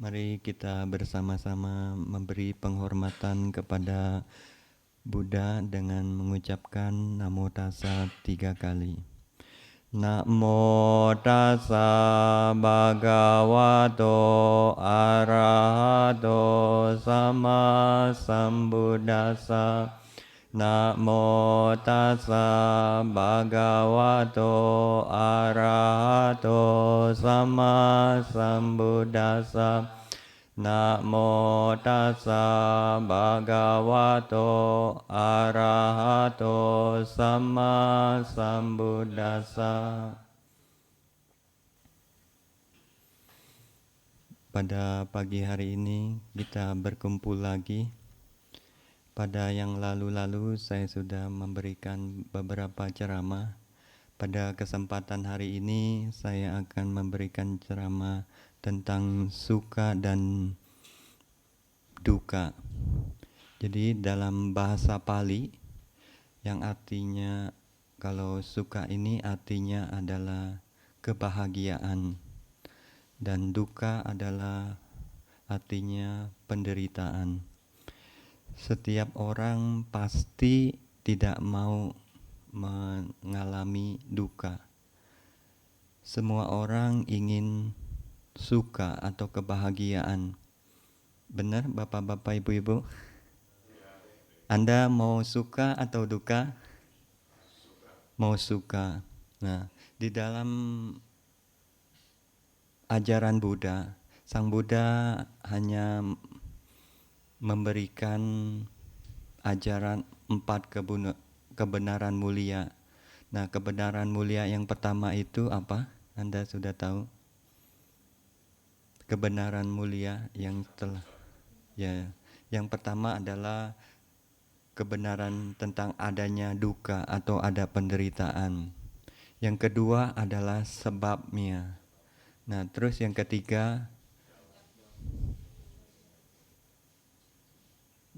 Mari kita bersama-sama memberi penghormatan kepada Buddha dengan mengucapkan Namo Tassa 3 kali. Namo Tassa Bhagavato Arahato Sama Sambuddhassa. Namo Tassa Bhagavato Arahato Sama Sambuddhassa. Namo Tassa Bhagavato Arahato Sama Sambuddhassa. Pada pagi hari ini kita berkumpul lagi. Pada yang lalu-lalu saya sudah memberikan beberapa ceramah. Pada kesempatan hari ini saya akan memberikan ceramah tentang suka dan duka. Jadi dalam bahasa Pali yang artinya kalau suka ini artinya adalah kebahagiaan dan duka adalah artinya penderitaan. Setiap orang pasti tidak mau mengalami duka. Semua orang ingin suka atau kebahagiaan. Benar Bapak-bapak, Ibu-ibu? Anda mau suka atau duka? Mau suka. Nah, di dalam ajaran Buddha, Sang Buddha hanya memberikan ajaran 4 kebenaran mulia. Nah, kebenaran mulia yang pertama itu apa? Anda sudah tahu? Kebenaran mulia yang telah yang pertama adalah kebenaran tentang adanya duka atau ada penderitaan. Yang kedua adalah sebabnya. Nah, terus yang ketiga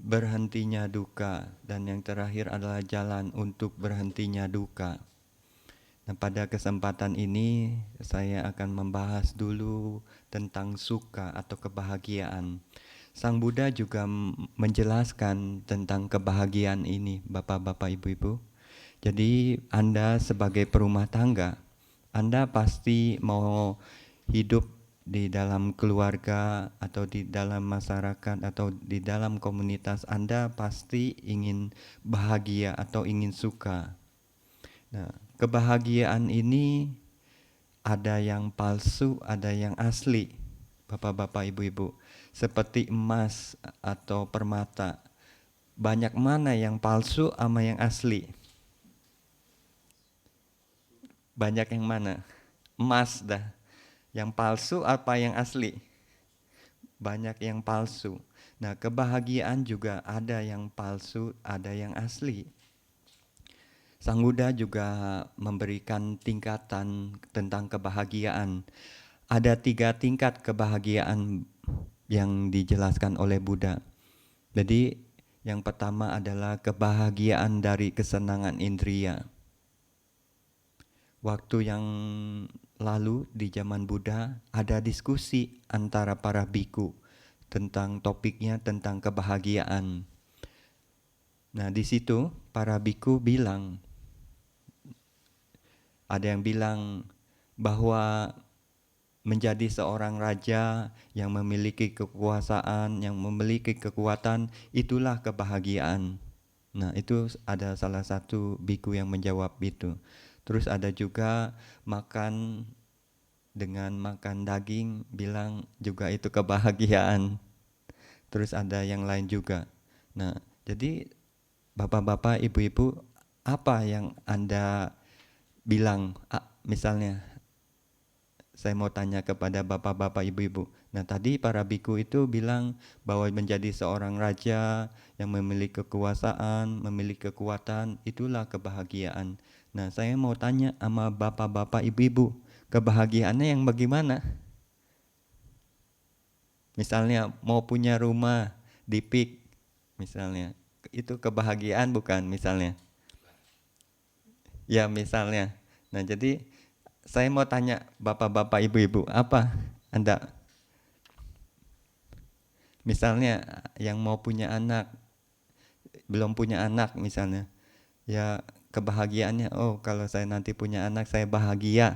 berhentinya duka, dan yang terakhir adalah jalan untuk berhentinya duka. Nah, pada kesempatan ini saya akan membahas dulu tentang suka atau kebahagiaan. Sang Buddha juga menjelaskan tentang kebahagiaan ini, Bapak-bapak, Ibu-ibu. Jadi Anda sebagai perumah tangga, Anda pasti mau hidup di dalam keluarga atau di dalam masyarakat atau di dalam komunitas. Anda pasti ingin bahagia atau ingin suka. Nah, kebahagiaan ini ada yang palsu, ada yang asli, Bapak-bapak, Ibu-ibu. Seperti emas atau permata. Banyak mana yang palsu sama yang asli? Banyak yang mana? Emas dah. Yang palsu apa yang asli? Banyak yang palsu. Nah, kebahagiaan juga ada yang palsu, ada yang asli. Sang Buddha juga memberikan tingkatan tentang kebahagiaan. Ada 3 tingkat kebahagiaan yang dijelaskan oleh Buddha. Jadi yang pertama adalah kebahagiaan dari kesenangan indria. Waktu yang lalu di zaman Buddha ada diskusi antara para biku tentang topiknya tentang kebahagiaan. Nah, di situ para biku bilang, ada yang bilang bahwa menjadi seorang raja yang memiliki kekuasaan, yang memiliki kekuatan, itulah kebahagiaan. Nah, itu ada salah satu biku yang menjawab itu. Terus ada juga makan dengan makan daging, bilang juga itu kebahagiaan. Terus ada yang lain juga. Nah, jadi Bapak-bapak, Ibu-ibu, apa yang Anda bilang? Misalnya, saya mau tanya kepada Bapak-bapak, Ibu-ibu. Nah, tadi para biku itu bilang bahwa menjadi seorang raja yang memiliki kekuasaan, memiliki kekuatan, itulah kebahagiaan. Nah, saya mau tanya sama Bapak-bapak, Ibu-ibu, kebahagiaannya yang bagaimana? Misalnya mau punya rumah di PIK, misalnya. Itu kebahagiaan bukan misalnya? Ya, misalnya. Nah, jadi saya mau tanya Bapak-bapak, Ibu-ibu, apa Anda? Misalnya yang mau punya anak, belum punya anak misalnya, ya kebahagiaannya, oh kalau saya nanti punya anak saya bahagia.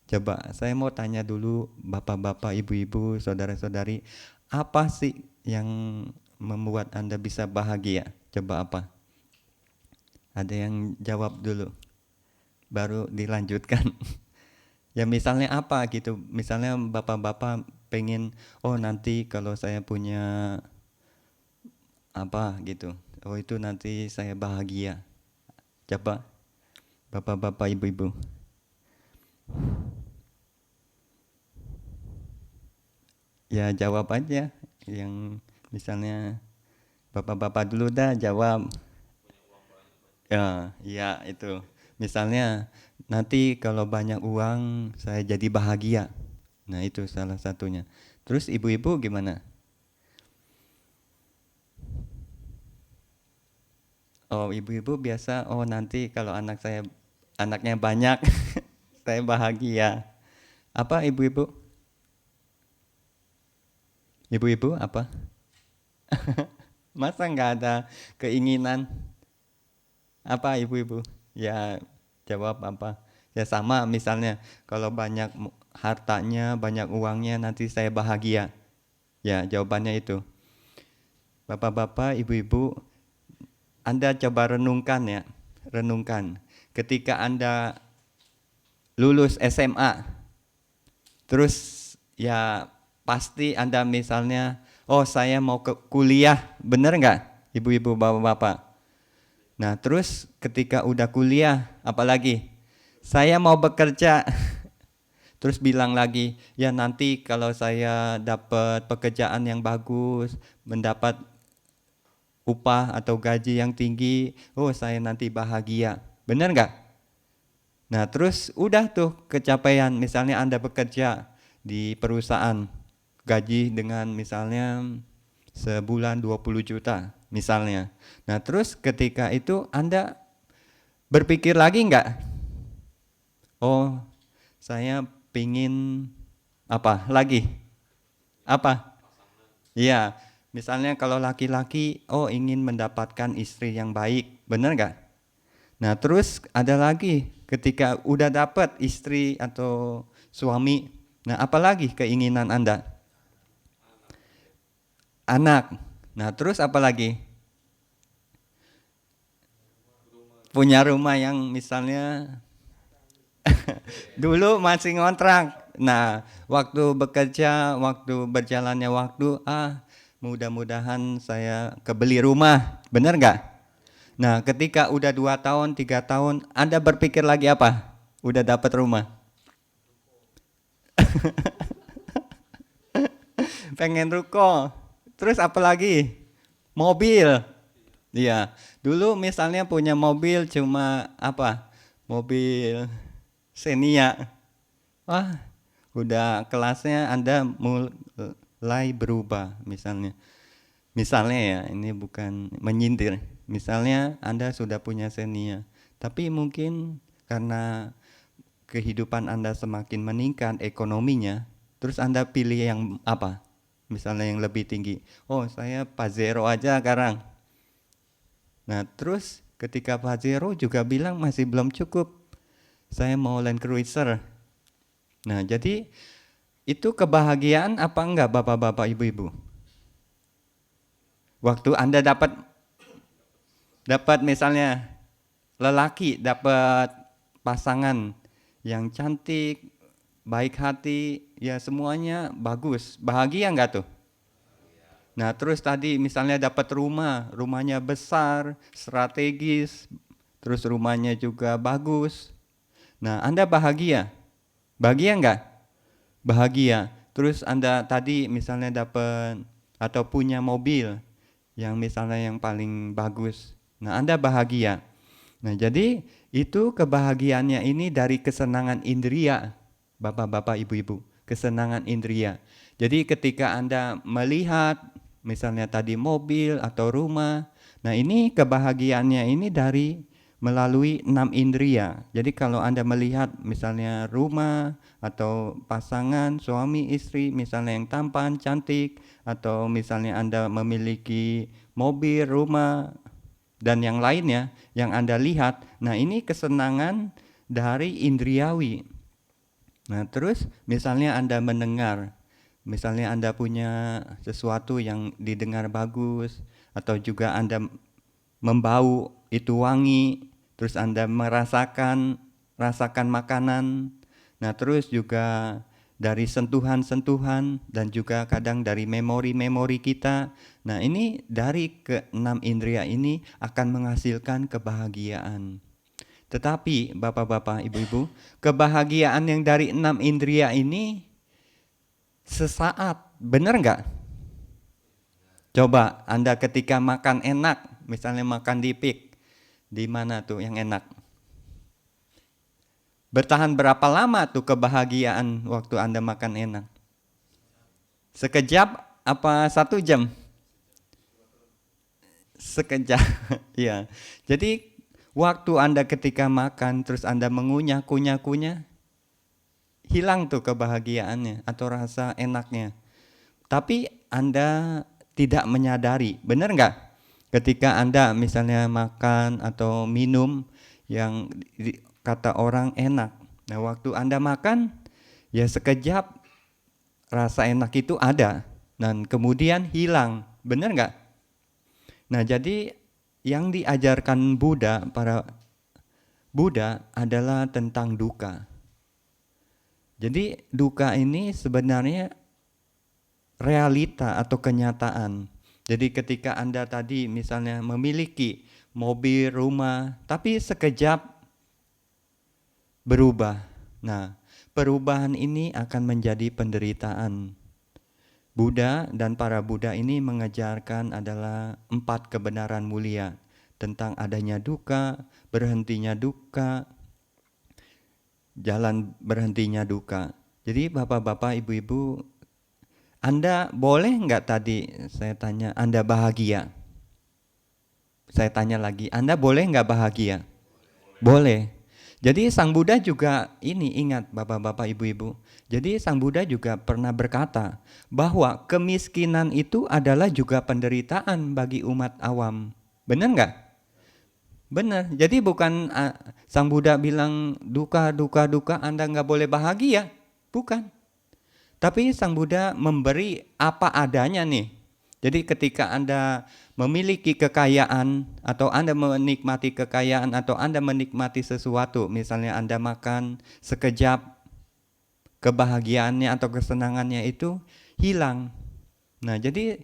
Coba saya mau tanya dulu bapak-bapak, ibu-ibu, saudara-saudari, apa sih yang membuat Anda bisa bahagia? Coba apa? Ada yang jawab dulu, baru dilanjutkan. Ya misalnya apa gitu, misalnya bapak-bapak pengen, oh nanti kalau saya punya apa gitu, oh itu nanti saya bahagia. Coba bapak-bapak, ibu-ibu. Ya jawab aja, yang misalnya bapak-bapak dulu dah jawab. Ya, ya itu. Misalnya nanti kalau banyak uang saya jadi bahagia. Nah itu salah satunya. Terus ibu-ibu gimana? Oh ibu-ibu biasa, oh nanti kalau anaknya banyak saya bahagia. Apa ibu-ibu? Ibu-ibu apa? Masa nggak ada keinginan? Apa ibu-ibu? Ya jawab apa? Ya sama misalnya kalau banyak hartanya, banyak uangnya nanti saya bahagia. Ya jawabannya itu. Bapak-bapak, ibu-ibu, Anda coba renungkan ya. Renungkan. Ketika Anda lulus SMA, terus ya pasti Anda misalnya, oh saya mau ke kuliah, bener nggak ibu-ibu, bapak-bapak? Nah terus ketika udah kuliah, apalagi? Saya mau bekerja. Terus bilang lagi, ya nanti kalau saya dapat pekerjaan yang bagus, mendapat upah atau gaji yang tinggi, oh saya nanti bahagia. Bener nggak? Nah terus udah tuh kecapaian, misalnya Anda bekerja di perusahaan, gaji dengan misalnya sebulan 20 juta misalnya. Nah terus ketika itu Anda berpikir lagi nggak? Oh saya pingin apa lagi? Apa? Iya, misalnya kalau laki-laki, oh ingin mendapatkan istri yang baik, bener nggak? Nah terus ada lagi, ketika udah dapat istri atau suami, nah apalagi keinginan Anda? Anak. Nah terus apalagi? Punya rumah yang misalnya dulu masih ngontrak. Nah waktu bekerja, waktu berjalannya waktu, mudah-mudahan saya kebeli rumah, bener nggak? Nah, ketika udah 2 tahun, 3 tahun, Anda berpikir lagi apa? Udah dapat rumah. Pengen ruko. Terus apa lagi? Mobil. Iya. Dulu misalnya punya mobil cuma apa? Mobil Xenia. Wah, udah kelasnya Anda mulai berubah misalnya. Misalnya ya, ini bukan menyindir. Misalnya Anda sudah punya Xenia, tapi mungkin karena kehidupan Anda semakin meningkat ekonominya, terus Anda pilih yang apa? Misalnya yang lebih tinggi. Oh, saya Pajero aja sekarang. Nah, terus ketika Pajero juga bilang masih belum cukup. Saya mau Land Cruiser. Nah, jadi itu kebahagiaan apa enggak Bapak-bapak, Ibu-ibu? Waktu Anda dapat misalnya lelaki, dapat pasangan yang cantik, baik hati, ya semuanya bagus. Bahagia enggak tuh? Nah terus tadi misalnya dapat rumah, rumahnya besar, strategis, terus rumahnya juga bagus. Nah Anda bahagia? Bahagia enggak? Bahagia. Terus Anda tadi misalnya dapat atau punya mobil yang misalnya yang paling bagus. Nah Anda bahagia. Nah jadi itu kebahagiaannya ini dari kesenangan indria, bapak-bapak, ibu-ibu, kesenangan indria. Jadi ketika Anda melihat misalnya tadi mobil atau rumah, nah ini kebahagiaannya ini dari melalui 6 indria. Jadi kalau Anda melihat misalnya rumah atau pasangan, suami, istri, misalnya yang tampan, cantik, atau misalnya Anda memiliki mobil, rumah, dan yang lainnya yang Anda lihat, nah ini kesenangan dari indriawi. Nah terus misalnya Anda mendengar, misalnya Anda punya sesuatu yang didengar bagus, atau juga Anda membau itu wangi, terus Anda rasakan makanan. Nah, terus juga dari sentuhan-sentuhan dan juga kadang dari memori-memori kita. Nah, ini dari keenam indria ini akan menghasilkan kebahagiaan. Tetapi Bapak-bapak, Ibu-ibu, kebahagiaan yang dari 6 indria ini sesaat, benar nggak? Coba Anda ketika makan enak, misalnya makan di pik, di mana tuh yang enak? Bertahan berapa lama tuh kebahagiaan waktu Anda makan enak? Sekejap apa 1 jam? Sekejap, ya. Jadi waktu Anda ketika makan terus Anda mengunyah, kunyah, hilang tuh kebahagiaannya atau rasa enaknya. Tapi Anda tidak menyadari, benar nggak? Ketika Anda misalnya makan atau minum yang kata orang enak. Nah waktu Anda makan, ya sekejap rasa enak itu ada dan kemudian hilang, benar nggak? Nah jadi yang diajarkan para Buddha adalah tentang duka. Jadi duka ini sebenarnya realita atau kenyataan. Jadi ketika Anda tadi misalnya memiliki mobil, rumah, tapi sekejap berubah. Nah, perubahan ini akan menjadi penderitaan. Buddha dan para Buddha ini mengajarkan adalah 4 kebenaran mulia tentang adanya duka, berhentinya duka, jalan berhentinya duka. Jadi Bapak-bapak, Ibu-ibu, Anda boleh nggak tadi saya tanya Anda bahagia? Saya tanya lagi, Anda boleh nggak bahagia? Boleh. Jadi Sang Buddha juga ini ingat Bapak-bapak, Ibu-ibu. Jadi Sang Buddha juga pernah berkata bahwa kemiskinan itu adalah juga penderitaan bagi umat awam. Benar nggak? Benar. Jadi bukan Sang Buddha bilang duka Anda nggak boleh bahagia. Bukan. Tapi Sang Buddha memberi apa adanya nih. Jadi ketika Anda memiliki kekayaan atau Anda menikmati kekayaan atau Anda menikmati sesuatu, misalnya Anda makan sekejap, kebahagiaannya atau kesenangannya itu hilang. Nah, jadi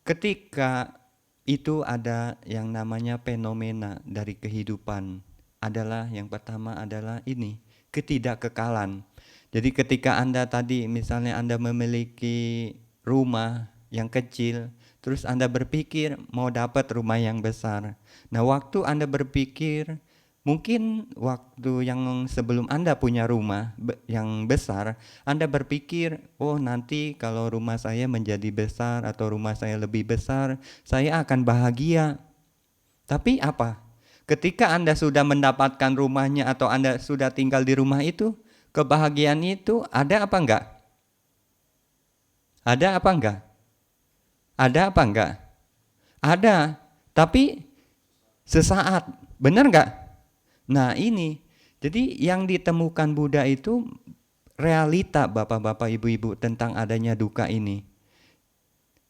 ketika itu ada yang namanya fenomena dari kehidupan, adalah yang pertama adalah ini, ketidakkekalan. Jadi ketika Anda tadi misalnya Anda memiliki rumah yang kecil, terus Anda berpikir mau dapat rumah yang besar. Nah, waktu Anda berpikir, mungkin waktu yang sebelum Anda punya rumah yang besar, Anda berpikir, oh nanti kalau rumah saya menjadi besar atau rumah saya lebih besar, saya akan bahagia. Tapi apa? Ketika Anda sudah mendapatkan rumahnya atau Anda sudah tinggal di rumah itu, kebahagiaan itu ada apa enggak? Ada apa enggak? Ada apa enggak? Ada, tapi sesaat. Benar enggak? Nah ini, jadi yang ditemukan Buddha itu realita Bapak-bapak, Ibu-ibu tentang adanya duka ini.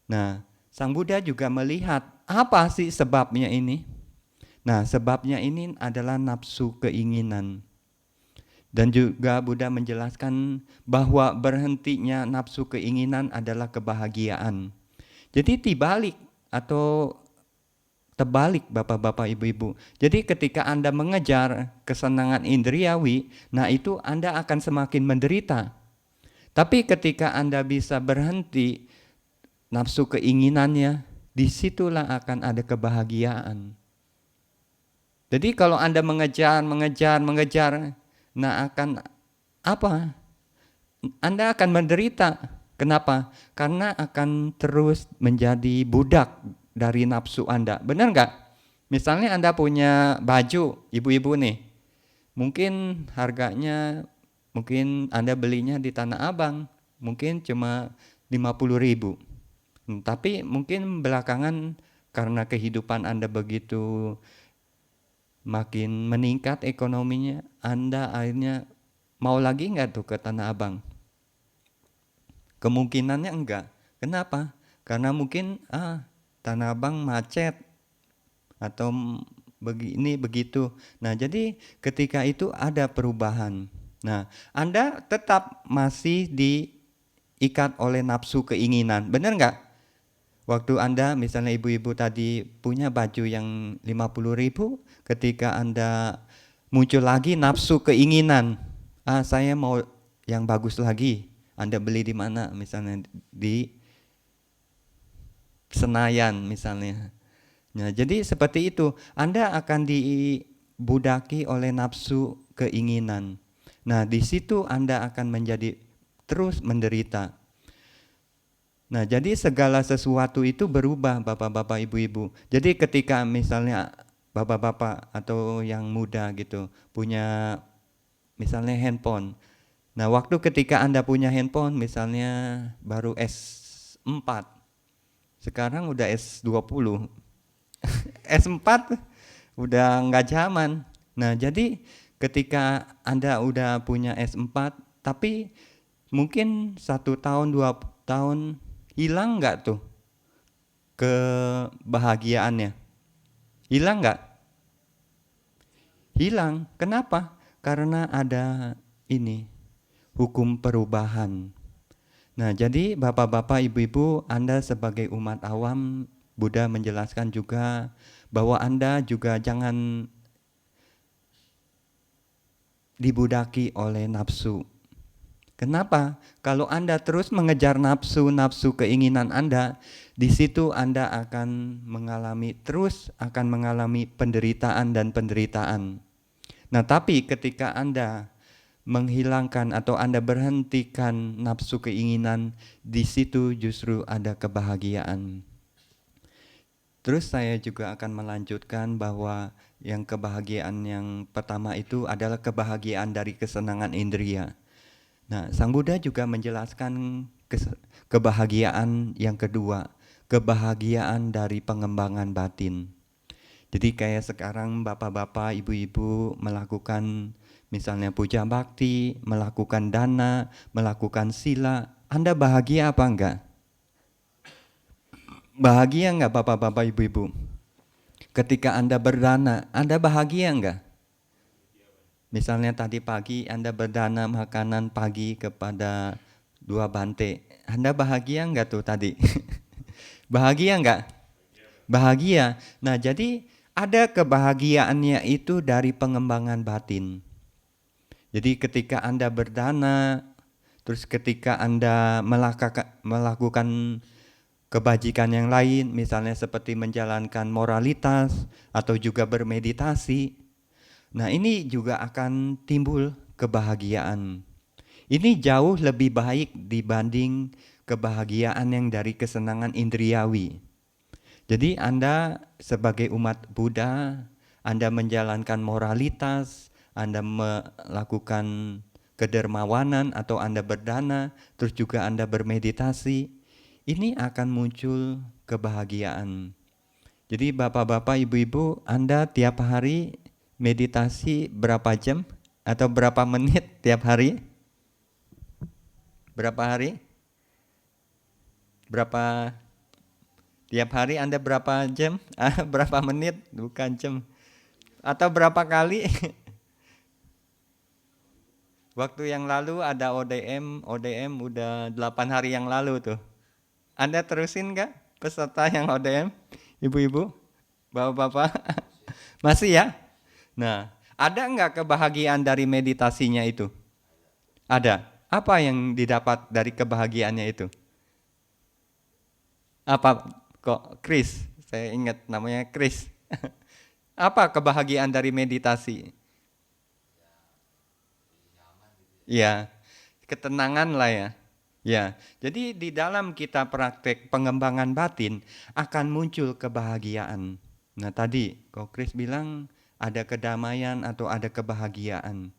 Nah, Sang Buddha juga melihat apa sih sebabnya ini? Nah, sebabnya ini adalah nafsu keinginan. Dan juga Buddha menjelaskan bahwa berhentinya nafsu keinginan adalah kebahagiaan. Jadi terbalik Bapak-bapak, Ibu-ibu. Jadi ketika Anda mengejar kesenangan indriawi, nah itu Anda akan semakin menderita. Tapi ketika Anda bisa berhenti nafsu keinginannya, disitulah akan ada kebahagiaan. Jadi kalau Anda mengejar, nah akan apa? Anda akan menderita. Kenapa? Karena akan terus menjadi budak dari nafsu Anda. Benar nggak? Misalnya Anda punya baju, ibu-ibu nih, mungkin harganya, mungkin Anda belinya di Tanah Abang, mungkin cuma 50.000. Tapi mungkin belakangan karena kehidupan Anda begitu makin meningkat ekonominya, Anda akhirnya mau lagi nggak tuh ke Tanah Abang? Kemungkinannya enggak. Kenapa? Karena mungkin Tanah Abang macet atau begini begitu. Nah, jadi ketika itu ada perubahan. Nah, Anda tetap masih diikat oleh nafsu keinginan. Benar nggak? Waktu Anda misalnya ibu-ibu tadi punya baju yang 50.000, ketika Anda muncul lagi nafsu keinginan, saya mau yang bagus lagi. Anda beli di mana? Misalnya di Senayan misalnya. Nah, jadi seperti itu. Anda akan dibudaki oleh nafsu keinginan. Nah, di situ Anda akan menjadi terus menderita. Nah, jadi segala sesuatu itu berubah, bapak-bapak, ibu-ibu. Jadi ketika misalnya bapak-bapak atau yang muda gitu punya misalnya handphone. Nah, waktu ketika Anda punya handphone misalnya baru S4, sekarang udah S20. S4 udah nggak zaman. Nah, jadi ketika Anda udah punya S4, tapi mungkin 1 tahun, 2 tahun, hilang nggak tuh kebahagiaannya? Hilang nggak? Hilang. Kenapa? Karena ada ini, hukum perubahan. Nah, jadi bapak-bapak, ibu-ibu, Anda sebagai umat awam, Buddha menjelaskan juga bahwa Anda juga jangan dibudaki oleh nafsu. Kenapa? Kalau Anda terus mengejar nafsu keinginan Anda, di situ Anda akan mengalami penderitaan dan penderitaan. Nah, tapi ketika Anda menghilangkan atau Anda berhentikan nafsu keinginan, di situ justru ada kebahagiaan. Terus saya juga akan melanjutkan bahwa yang kebahagiaan yang pertama itu adalah kebahagiaan dari kesenangan indria. Nah, Sang Buddha juga menjelaskan kebahagiaan yang kedua, kebahagiaan dari pengembangan batin. Jadi kayak sekarang bapak-bapak, ibu-ibu melakukan misalnya puja bakti, melakukan dana, melakukan sila, Anda bahagia apa enggak? Bahagia enggak bapak-bapak, ibu-ibu? Ketika Anda berdana, Anda bahagia enggak? Misalnya tadi pagi Anda berdana makanan pagi kepada 2 bante. Anda bahagia enggak tuh tadi? Bahagia enggak? Bahagia. Nah, jadi ada kebahagiaannya itu dari pengembangan batin. Jadi ketika Anda berdana, terus ketika Anda melakukan kebajikan yang lain, misalnya seperti menjalankan moralitas atau juga bermeditasi, nah ini juga akan timbul kebahagiaan. Ini jauh lebih baik dibanding kebahagiaan yang dari kesenangan indriawi. Jadi Anda sebagai umat Buddha, Anda menjalankan moralitas, Anda melakukan kedermawanan atau Anda berdana, terus juga Anda bermeditasi, ini akan muncul kebahagiaan. Jadi bapak-bapak, ibu-ibu, Anda tiap hari meditasi berapa jam atau berapa menit tiap hari? Berapa hari? Berapa tiap hari Anda berapa jam? Berapa menit? Bukan jam. Atau berapa kali? Waktu yang lalu ada ODM udah 8 hari yang lalu tuh. Anda terusin nggak peserta yang ODM? Ibu-ibu? Bapak-bapak? Masih ya? Nah, ada nggak kebahagiaan dari meditasinya itu? Ada. Apa yang didapat dari kebahagiaannya itu? Apa kok Chris? Saya ingat namanya Chris. Apa kebahagiaan dari meditasi? Ya, ketenangan lah ya. Ya, jadi di dalam kita praktek pengembangan batin akan muncul kebahagiaan. Nah tadi, Ko Kris bilang ada kedamaian atau ada kebahagiaan.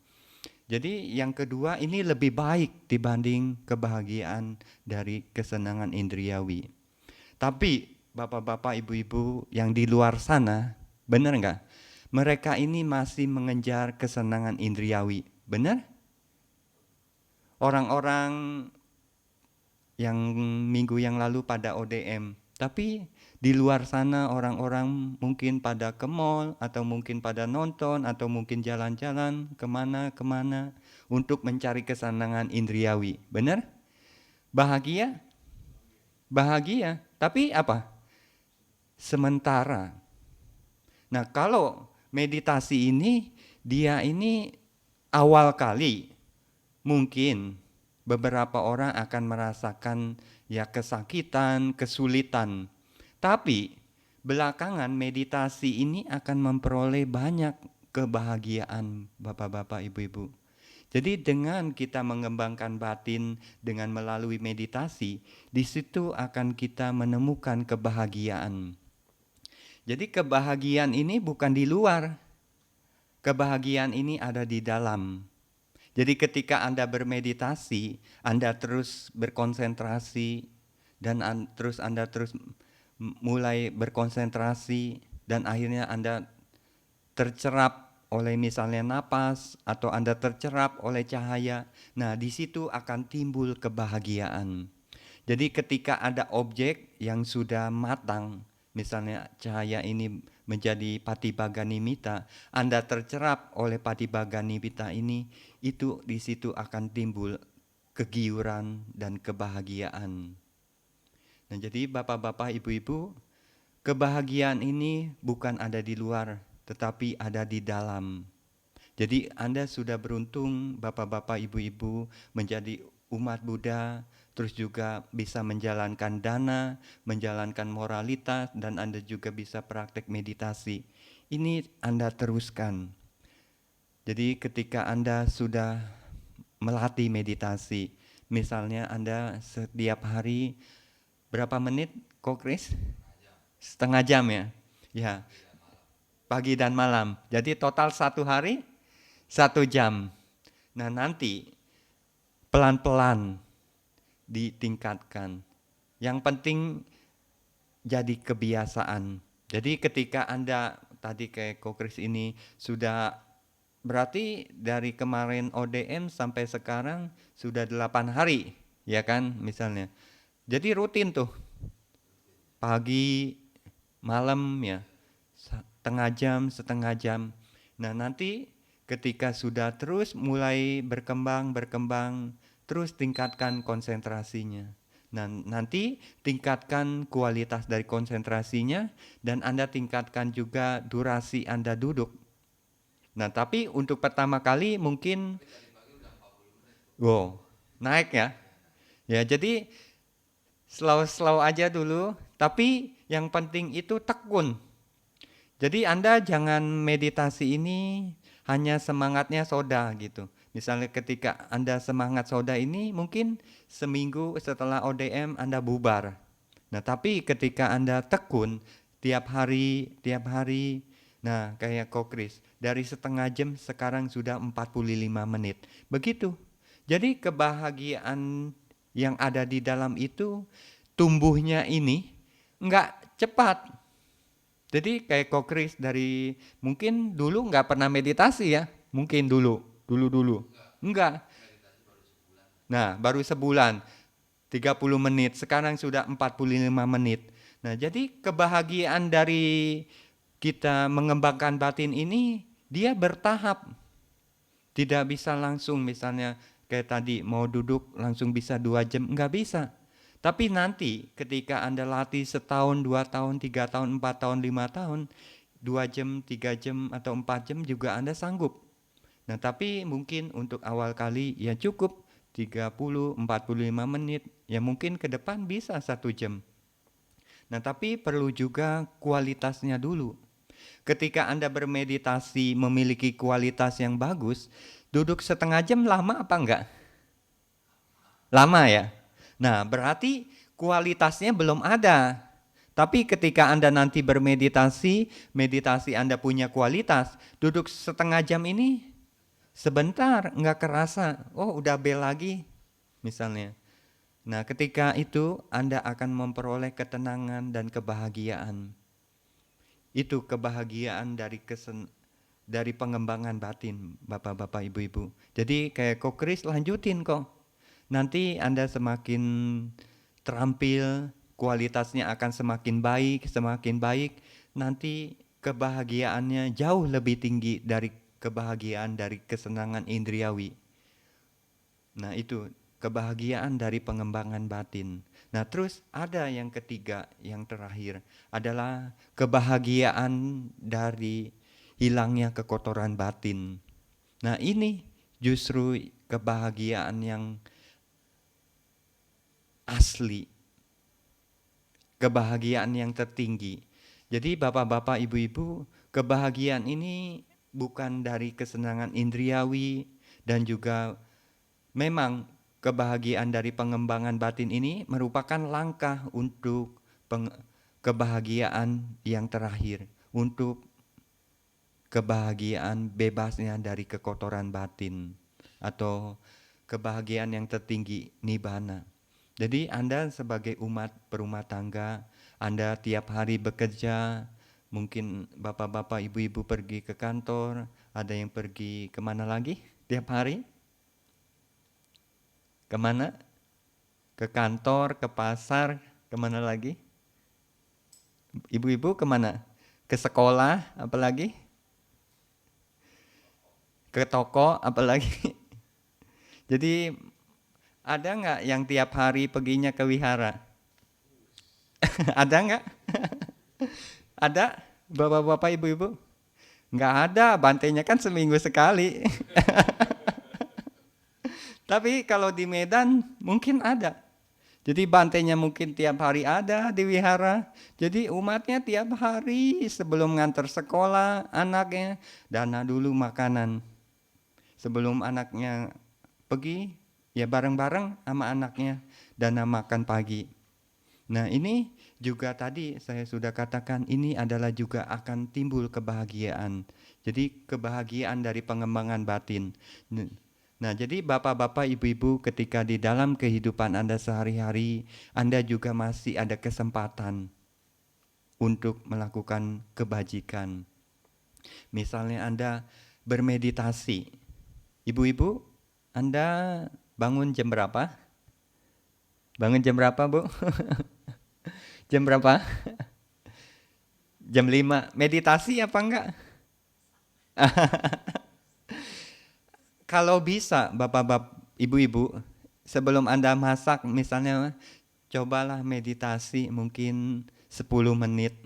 Jadi yang kedua ini lebih baik dibanding kebahagiaan dari kesenangan indriawi. Tapi bapak-bapak, ibu-ibu yang di luar sana, benar nggak? Mereka ini masih mengejar kesenangan indriawi, benar? Orang-orang yang minggu yang lalu pada ODM, tapi di luar sana orang-orang mungkin pada ke mall, atau mungkin pada nonton, atau mungkin jalan-jalan kemana-kemana untuk mencari kesenangan indriawi, benar? Bahagia? Bahagia, tapi apa? Sementara. Nah kalau meditasi ini, dia ini awal kali, mungkin beberapa orang akan merasakan ya kesakitan, kesulitan. Tapi belakangan meditasi ini akan memperoleh banyak kebahagiaan bapak-bapak, ibu-ibu. Jadi dengan kita mengembangkan batin dengan melalui meditasi, di situ akan kita menemukan kebahagiaan. Jadi kebahagiaan ini bukan di luar, kebahagiaan ini ada di dalam. Jadi ketika Anda bermeditasi, Anda terus berkonsentrasi, dan Anda terus mulai berkonsentrasi, dan akhirnya Anda tercerap oleh misalnya napas, atau Anda tercerap oleh cahaya. Nah, di situ akan timbul kebahagiaan. Jadi ketika ada objek yang sudah matang, misalnya cahaya ini menjadi Patibhaganimita, Anda tercerap oleh Patibhaganimita ini, itu di situ akan timbul kegiuran dan kebahagiaan. Nah, jadi bapak-bapak, ibu-ibu, kebahagiaan ini bukan ada di luar, tetapi ada di dalam. Jadi Anda sudah beruntung, bapak-bapak, ibu-ibu, menjadi umat Buddha, terus juga bisa menjalankan dana, menjalankan moralitas, dan Anda juga bisa praktek meditasi. Ini Anda teruskan. Jadi ketika Anda sudah melatih meditasi, misalnya Anda setiap hari berapa menit, Ko Kris? Setengah jam ya? Ya, pagi dan malam. Jadi total 1 hari 1 jam. Nah nanti pelan-pelan ditingkatkan. Yang penting jadi kebiasaan. Jadi ketika Anda tadi kayak Ko Kris ini sudah, berarti dari kemarin ODM sampai sekarang sudah 8 hari, ya kan misalnya. Jadi rutin tuh, pagi, malam ya, setengah jam. Nah nanti ketika sudah terus mulai berkembang, terus tingkatkan konsentrasinya. Nah, nanti tingkatkan kualitas dari konsentrasinya, dan Anda tingkatkan juga durasi Anda duduk. Nah, tapi untuk pertama kali mungkin naik ya. Ya, jadi slow-slow aja dulu, tapi yang penting itu tekun. Jadi Anda jangan meditasi ini hanya semangatnya soda gitu. Misalnya ketika Anda semangat soda ini, mungkin seminggu setelah ODM Anda bubar. Nah tapi ketika Anda tekun tiap hari, nah kayak Ko Kris, dari setengah jam sekarang sudah 45 menit. Begitu. Jadi kebahagiaan yang ada di dalam itu, tumbuhnya ini nggak cepat. Jadi kayak Ko Kris dari mungkin dulu nggak pernah meditasi ya, mungkin dulu. Enggak. Nah baru sebulan, 30 menit, sekarang sudah 45 menit. Nah jadi kebahagiaan dari kita mengembangkan batin ini, dia bertahap. Tidak bisa langsung misalnya kayak tadi mau duduk langsung bisa 2 jam, nggak bisa. Tapi nanti ketika Anda latih setahun, 2 tahun, 3 tahun, 4 tahun, 5 tahun, 2 jam, 3 jam, atau 4 jam juga Anda sanggup. Nah tapi mungkin untuk awal kali ya cukup 30-45 menit, ya mungkin ke depan bisa 1 jam. Nah tapi perlu juga kualitasnya dulu. Ketika Anda bermeditasi memiliki kualitas yang bagus, duduk setengah jam lama apa enggak? Lama ya? Nah berarti kualitasnya belum ada. Tapi ketika Anda nanti bermeditasi, meditasi Anda punya kualitas, duduk setengah jam ini sebentar, nggak kerasa, oh udah bel lagi misalnya. Nah ketika itu Anda akan memperoleh ketenangan dan kebahagiaan. Itu kebahagiaan dari pengembangan batin, Bapak-bapak, Ibu-ibu. Jadi kayak Kok Kris lanjutin kok. Nanti Anda semakin terampil, kualitasnya akan semakin baik. Nanti kebahagiaannya jauh lebih tinggi dari kebahagiaan dari kesenangan indriawi. Nah itu kebahagiaan dari pengembangan batin. Nah terus ada yang ketiga, yang terakhir adalah kebahagiaan dari hilangnya kekotoran batin. Nah ini justru kebahagiaan yang asli, kebahagiaan yang tertinggi. Jadi bapak-bapak, ibu-ibu, kebahagiaan ini bukan dari kesenangan indriawi dan juga memang kebahagiaan dari pengembangan batin ini merupakan langkah untuk kebahagiaan yang terakhir, untuk kebahagiaan bebasnya dari kekotoran batin atau kebahagiaan yang tertinggi nibbana. Jadi Anda sebagai umat berumah tangga, Anda tiap hari bekerja, mungkin bapak-bapak, ibu-ibu pergi ke kantor, ada yang pergi kemana lagi tiap hari? Kemana? Ke kantor, ke pasar, kemana lagi? Ibu-ibu kemana? Ke sekolah, apalagi? Ke toko, apalagi? Jadi ada nggak yang tiap hari perginya ke wihara? Ada nggak? Ada? Bapak-bapak, ibu-ibu? Nggak ada, bantainya kan seminggu sekali. Tapi kalau di Medan mungkin ada. Jadi bantainya mungkin tiap hari ada di wihara. Jadi umatnya tiap hari sebelum ngantar sekolah anaknya, dana dulu makanan. Sebelum anaknya pergi, ya bareng-bareng sama anaknya, dana makan pagi. Nah ini juga tadi saya sudah katakan, ini adalah juga akan timbul kebahagiaan. Jadi kebahagiaan dari pengembangan batin. Nah jadi bapak-bapak, ibu-ibu, ketika di dalam kehidupan Anda sehari-hari, Anda juga masih ada kesempatan untuk melakukan kebajikan. Misalnya Anda bermeditasi. Ibu-ibu, Anda bangun jam berapa? Bangun jam berapa, Bu? Jam berapa? Jam 5. Meditasi apa enggak? Kalau bisa, bapak-bapak, ibu-ibu, sebelum Anda masak, misalnya cobalah meditasi mungkin 10 menit.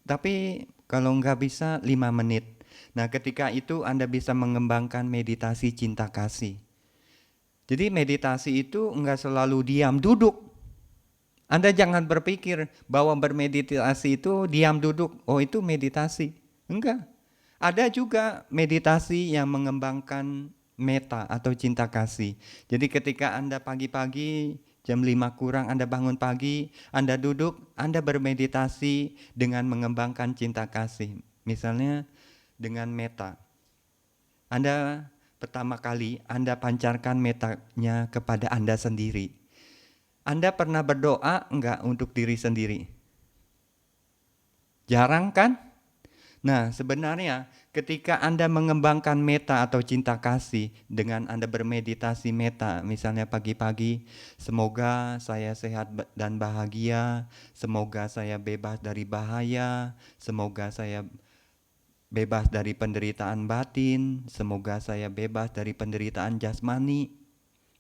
Tapi kalau nggak bisa 5 menit. Nah ketika itu Anda bisa mengembangkan meditasi cinta kasih. Jadi meditasi itu nggak selalu diam duduk. Anda jangan berpikir bahwa bermeditasi itu diam duduk. Oh itu meditasi. Enggak. Ada juga meditasi yang mengembangkan meta atau cinta kasih. Jadi ketika Anda pagi-pagi jam 5 kurang Anda bangun pagi, Anda duduk, Anda bermeditasi dengan mengembangkan cinta kasih. Misalnya dengan meta. Anda pertama kali Anda pancarkan metanya kepada Anda sendiri. Anda pernah berdoa enggak untuk diri sendiri? Jarang kan? Nah sebenarnya ketika Anda mengembangkan meta atau cinta kasih dengan Anda bermeditasi meta, misalnya pagi-pagi, semoga saya sehat dan bahagia, semoga saya bebas dari bahaya, semoga saya bebas dari penderitaan batin, semoga saya bebas dari penderitaan jasmani.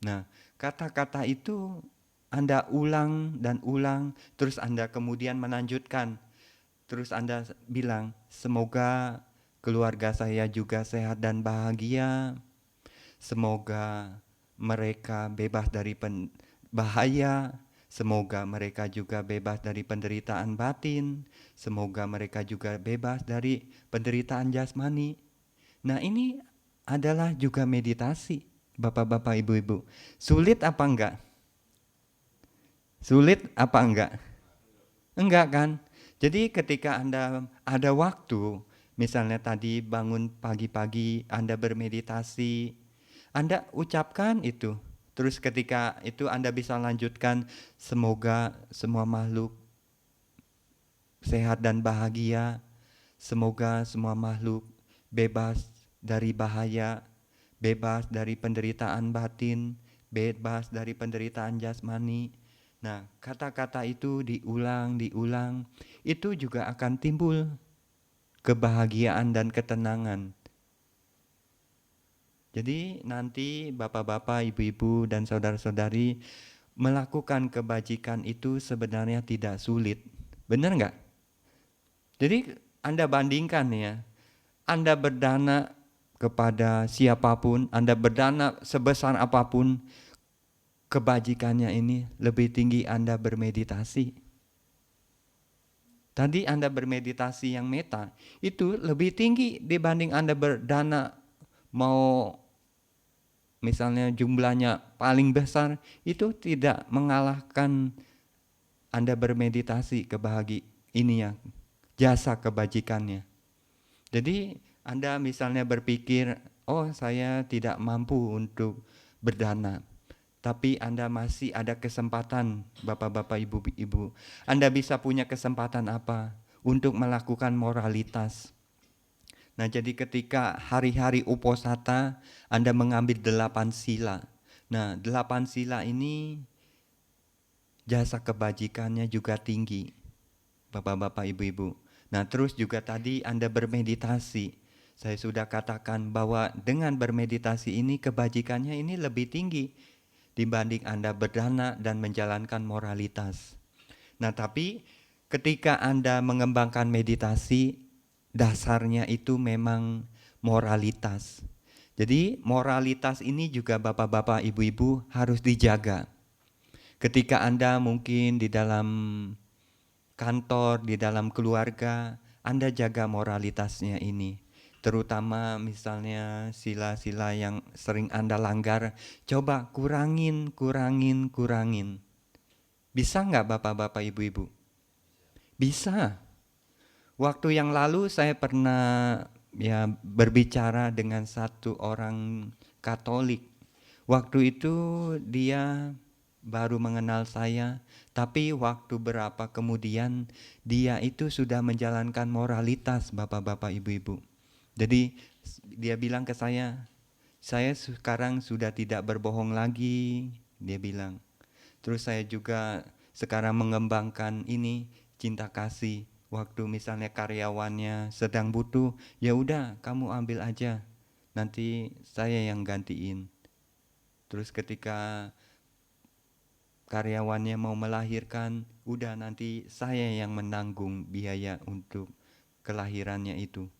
Nah kata-kata itu Anda ulang dan ulang, terus Anda kemudian melanjutkan. Terus Anda bilang, semoga keluarga saya juga sehat dan bahagia. Semoga mereka bebas dari bahaya. Semoga mereka juga bebas dari penderitaan batin. Semoga mereka juga bebas dari penderitaan jasmani. Nah ini adalah juga meditasi, bapak-bapak, ibu-ibu. Sulit apa enggak? Sulit apa enggak? Enggak kan? Jadi ketika Anda ada waktu, misalnya tadi bangun pagi-pagi, Anda bermeditasi, Anda ucapkan itu. Terus ketika itu Anda bisa lanjutkan, semoga semua makhluk sehat dan bahagia, semoga semua makhluk bebas dari bahaya, bebas dari penderitaan batin, bebas dari penderitaan jasmani. Nah, kata-kata itu diulang, itu juga akan timbul kebahagiaan dan ketenangan. Jadi nanti bapak-bapak, ibu-ibu, dan saudara-saudari melakukan kebajikan itu sebenarnya tidak sulit. Benar nggak? Jadi Anda bandingkan ya, Anda berdana kepada siapapun, Anda berdana sebesar apapun, kebajikannya ini lebih tinggi Anda bermeditasi. Tadi Anda bermeditasi yang meta, itu lebih tinggi dibanding Anda berdana mau misalnya jumlahnya paling besar, itu tidak mengalahkan Anda bermeditasi ini ya, jasa kebajikannya. Jadi Anda misalnya berpikir, oh saya tidak mampu untuk berdana. Tapi Anda masih ada kesempatan, bapak-bapak, ibu-ibu. Anda bisa punya kesempatan apa? Untuk melakukan moralitas. Nah jadi ketika hari-hari uposatha, Anda mengambil 8 sila. Nah 8 sila ini jasa kebajikannya juga tinggi, bapak-bapak, ibu-ibu. Nah terus juga tadi Anda bermeditasi. Saya sudah katakan bahwa dengan bermeditasi ini kebajikannya ini lebih tinggi dibanding Anda berdana dan menjalankan moralitas. Nah tapi ketika Anda mengembangkan meditasi, dasarnya itu memang moralitas. Jadi moralitas ini juga bapak-bapak, ibu-ibu harus dijaga. Ketika Anda mungkin di dalam kantor, di dalam keluarga, Anda jaga moralitasnya ini. Terutama misalnya sila-sila yang sering Anda langgar, coba kurangin. Bisa nggak bapak-bapak, ibu-ibu? Bisa. Waktu yang lalu saya pernah ya berbicara dengan satu orang Katolik. Waktu itu dia baru mengenal saya, tapi waktu berapa kemudian dia itu sudah menjalankan moralitas, bapak-bapak, ibu-ibu. Jadi dia bilang ke saya sekarang sudah tidak berbohong lagi, dia bilang. Terus saya juga sekarang mengembangkan ini cinta kasih. Waktu misalnya karyawannya sedang butuh, ya udah kamu ambil aja, nanti saya yang gantiin. Terus ketika karyawannya mau melahirkan, udah nanti saya yang menanggung biaya untuk kelahirannya itu.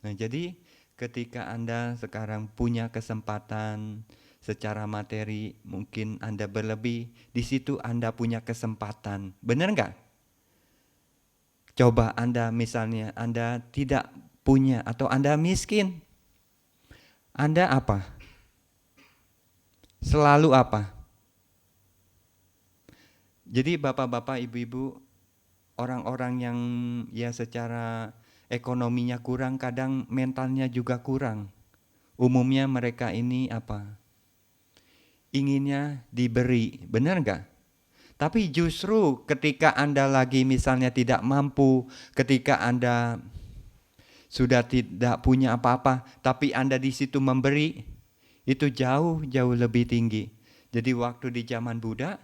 Nah jadi ketika Anda sekarang punya kesempatan secara materi, mungkin Anda berlebih, di situ Anda punya kesempatan. Benar nggak? Coba Anda misalnya Anda tidak punya atau Anda miskin. Anda apa? Selalu apa? Jadi bapak-bapak, ibu-ibu, orang-orang yang ya secara ekonominya kurang, kadang mentalnya juga kurang. Umumnya mereka ini apa? Inginnya diberi, benar nggak? Tapi justru ketika Anda lagi misalnya tidak mampu, ketika Anda sudah tidak punya apa-apa, tapi Anda di situ memberi, itu jauh lebih tinggi. Jadi waktu di zaman Buddha,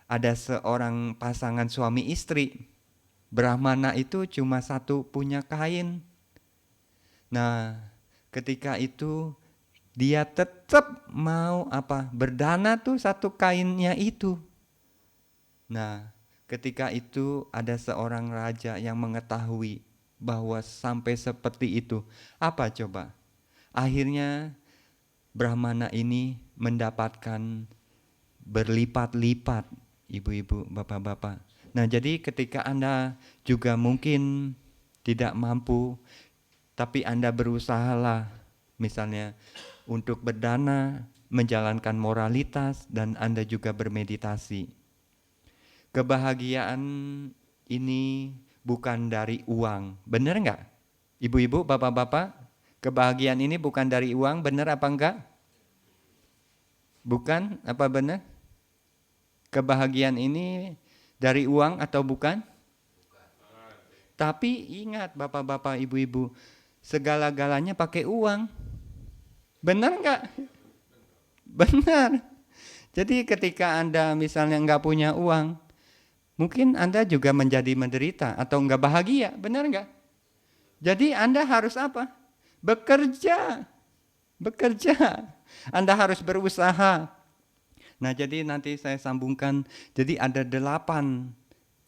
ada seorang pasangan suami istri. Brahmana itu cuma satu punya kain. Nah, ketika itu dia tetap mau berdana tuh satu kainnya itu. Nah, ketika itu ada seorang raja yang mengetahui bahwa sampai seperti itu. Apa coba? Akhirnya Brahmana ini mendapatkan berlipat-lipat, ibu-ibu, bapak-bapak. Nah, jadi ketika Anda juga mungkin tidak mampu, tapi Anda berusahalah misalnya untuk berdana, menjalankan moralitas, dan Anda juga bermeditasi. Kebahagiaan ini bukan dari uang. Benar nggak? Ibu-ibu, bapak-bapak, kebahagiaan ini bukan dari uang, benar apa enggak? Bukan, apa benar? Kebahagiaan ini dari uang atau bukan? Tapi ingat bapak-bapak, ibu-ibu, segala-galanya pakai uang. Benar nggak? Benar. Jadi ketika Anda misalnya nggak punya uang, mungkin Anda juga menjadi menderita atau nggak bahagia, benar nggak? Jadi Anda harus apa? Bekerja. Bekerja. Anda harus berusaha. Nah, jadi nanti saya sambungkan. Jadi ada 8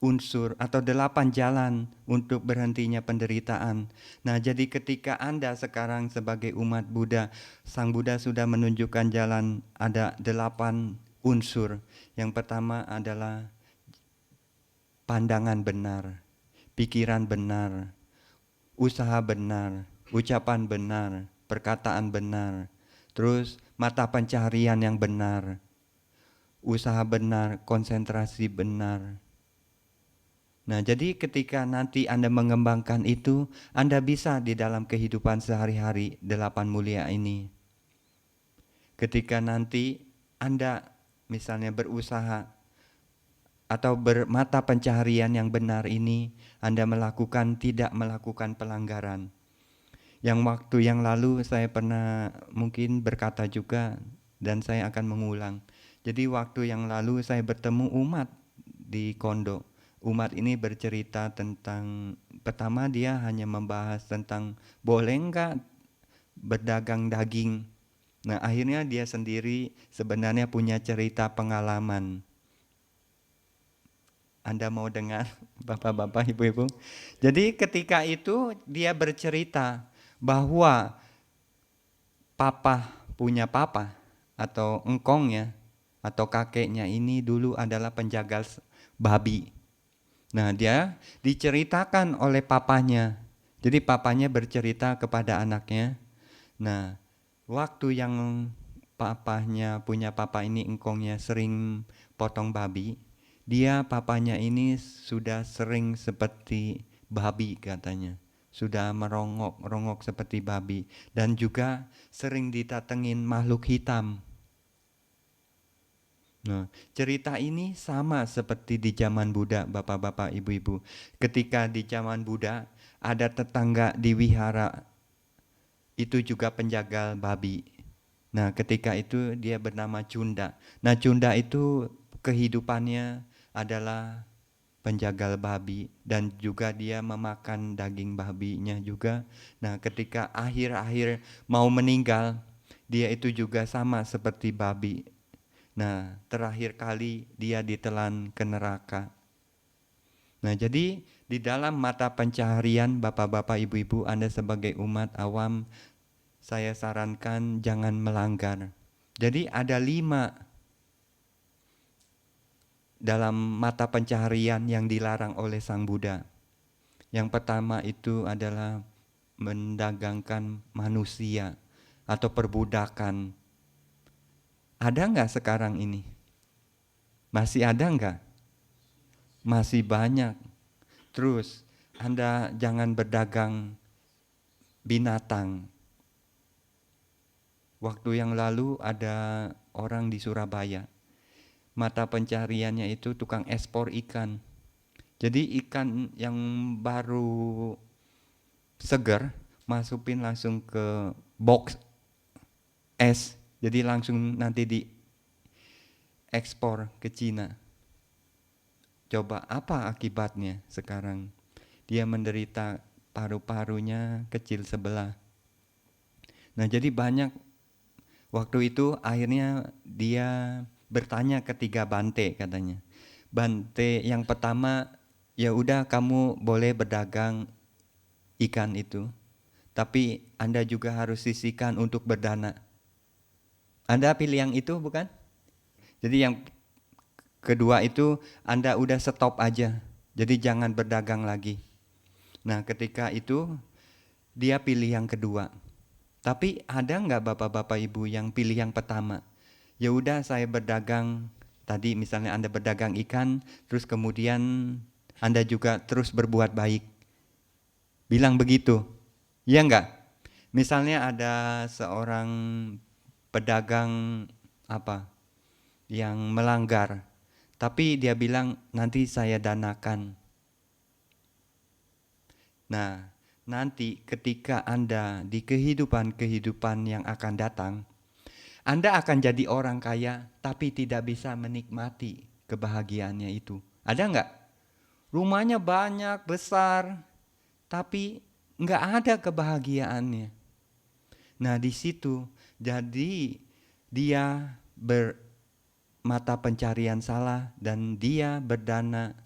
unsur atau 8 jalan untuk berhentinya penderitaan. Nah, jadi ketika Anda sekarang sebagai umat Buddha, Sang Buddha sudah menunjukkan jalan, ada 8 unsur. Yang pertama adalah pandangan benar, pikiran benar, usaha benar, ucapan benar, perkataan benar, terus mata pencaharian yang benar, usaha benar, konsentrasi benar. Nah, jadi ketika nanti Anda mengembangkan itu, Anda bisa di dalam kehidupan sehari-hari 8 mulia ini. Ketika nanti Anda misalnya berusaha atau bermata pencaharian yang benar ini, Anda tidak melakukan pelanggaran. Yang waktu yang lalu saya pernah mungkin berkata juga, dan saya akan mengulang. Jadi waktu yang lalu saya bertemu umat di Kondo. Umat ini bercerita tentang, pertama dia hanya membahas tentang boleh enggak berdagang daging. Nah, akhirnya dia sendiri sebenarnya punya cerita pengalaman. Anda mau dengar, bapak-bapak, ibu-ibu? Jadi ketika itu dia bercerita bahwa punya papa atau engkongnya atau kakeknya ini dulu adalah penjaga babi. Nah, dia diceritakan oleh papanya. Jadi papanya bercerita kepada anaknya. Nah, waktu yang punya papa ini engkongnya sering potong babi, papanya ini sudah sering seperti babi katanya. Sudah merongok seperti babi. Dan juga sering didatengin makhluk hitam. Nah, cerita ini sama seperti di zaman Buddha, bapak-bapak, ibu-ibu. Ketika di zaman Buddha, ada tetangga di wihara, itu juga penjaga babi. Nah, ketika itu dia bernama Cunda. Nah, Cunda itu kehidupannya adalah penjaga babi dan juga dia memakan daging babinya juga. Nah, ketika akhir-akhir mau meninggal, dia itu juga sama seperti babi. Nah, terakhir kali dia ditelan ke neraka. Nah, jadi di dalam mata pencaharian bapak-bapak, ibu-ibu, Anda sebagai umat awam, saya sarankan jangan melanggar. Jadi ada 5 dalam mata pencaharian yang dilarang oleh Sang Buddha. Yang pertama itu adalah mendagangkan manusia atau perbudakan. Ada nggak sekarang ini? Masih ada nggak? Masih banyak. Terus Anda jangan berdagang binatang. Waktu yang lalu ada orang di Surabaya, mata pencariannya itu tukang ekspor ikan. Jadi ikan yang baru segar masukin langsung ke box es, jadi langsung nanti diekspor ke Cina. Coba apa akibatnya sekarang? Dia menderita paru-parunya kecil sebelah. Nah, jadi banyak waktu itu akhirnya dia bertanya ke 3 bante katanya. Bante yang pertama, ya udah kamu boleh berdagang ikan itu, tapi Anda juga harus sisihkan untuk berdana. Anda pilih yang itu bukan? Jadi yang kedua itu Anda udah stop aja. Jadi jangan berdagang lagi. Nah, ketika itu dia pilih yang kedua. Tapi ada nggak bapak-bapak ibu yang pilih yang pertama? Ya udah saya berdagang, tadi misalnya Anda berdagang ikan, terus kemudian Anda juga terus berbuat baik. Bilang begitu. Iya enggak? Misalnya ada seorang pedagang apa yang melanggar, tapi dia bilang nanti saya danakan. Nah, nanti ketika Anda di kehidupan yang akan datang, Anda akan jadi orang kaya tapi tidak bisa menikmati kebahagiaannya itu. Ada enggak? Rumahnya banyak, besar, tapi enggak ada kebahagiaannya. Nah, di situ jadi dia bermata pencarian salah dan dia berdana.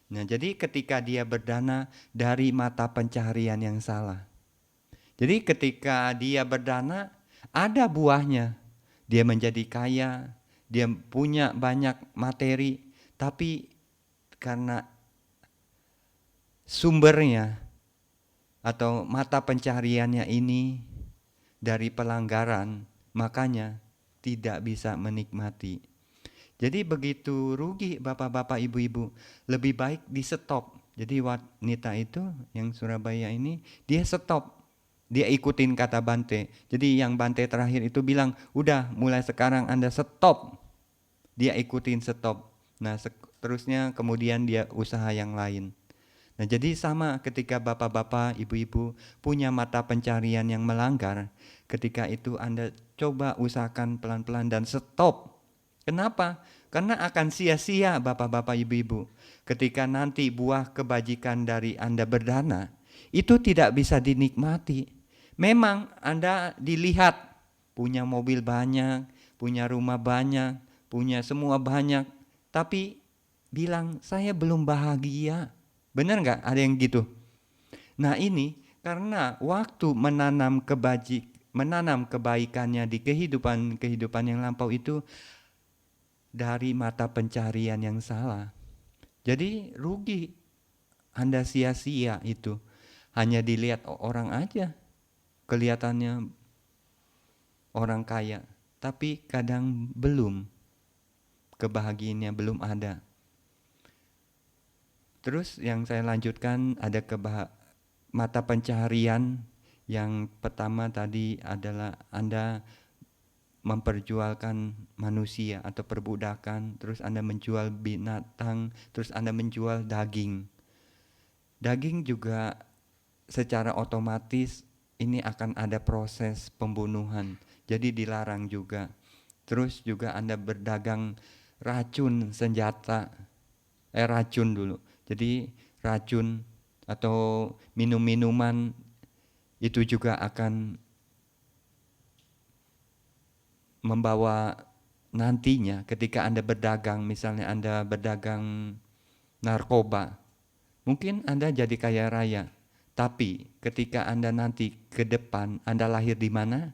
Nah, jadi ketika dia berdana dari mata pencaharian yang salah. Jadi ketika dia berdana, ada buahnya. Dia menjadi kaya, dia punya banyak materi, tapi karena sumbernya atau mata pencahariannya ini dari pelanggaran, makanya tidak bisa menikmati. Jadi begitu rugi bapak-bapak ibu-ibu, lebih baik di stop. Jadi wanita itu yang Surabaya ini, dia stop. Dia ikutin kata Bante. Jadi yang Bante terakhir itu bilang, udah mulai sekarang Anda stop. Dia ikutin stop. Nah terusnya kemudian dia usaha yang lain. Nah jadi sama ketika bapak-bapak, ibu-ibu punya mata pencarian yang melanggar, ketika itu Anda coba usahakan pelan-pelan dan stop. Kenapa? Karena akan sia-sia bapak-bapak, ibu-ibu. Ketika nanti buah kebajikan dari Anda berdana, itu tidak bisa dinikmati. Memang Anda dilihat punya mobil banyak, punya rumah banyak, punya semua banyak, tapi bilang saya belum bahagia. Benar nggak? Ada yang gitu. Nah ini karena waktu menanam kebaikannya di kehidupan yang lampau itu dari mata pencarian yang salah. Jadi rugi. Anda sia-sia itu. Hanya dilihat orang aja. Kelihatannya orang kaya. Tapi kadang belum. Kebahagiaannya belum ada. Terus yang saya lanjutkan ada mata pencaharian. Yang pertama tadi adalah Anda memperjualkan manusia atau perbudakan, terus Anda menjual binatang, terus Anda menjual daging. Daging juga secara otomatis ini akan ada proses pembunuhan, jadi dilarang juga. Terus juga Anda berdagang racun senjata, racun dulu. Jadi racun atau minum-minuman itu juga akan membawa nantinya ketika Anda berdagang, misalnya Anda berdagang narkoba, mungkin Anda jadi kaya raya. Tapi ketika Anda nanti ke depan, Anda lahir di mana?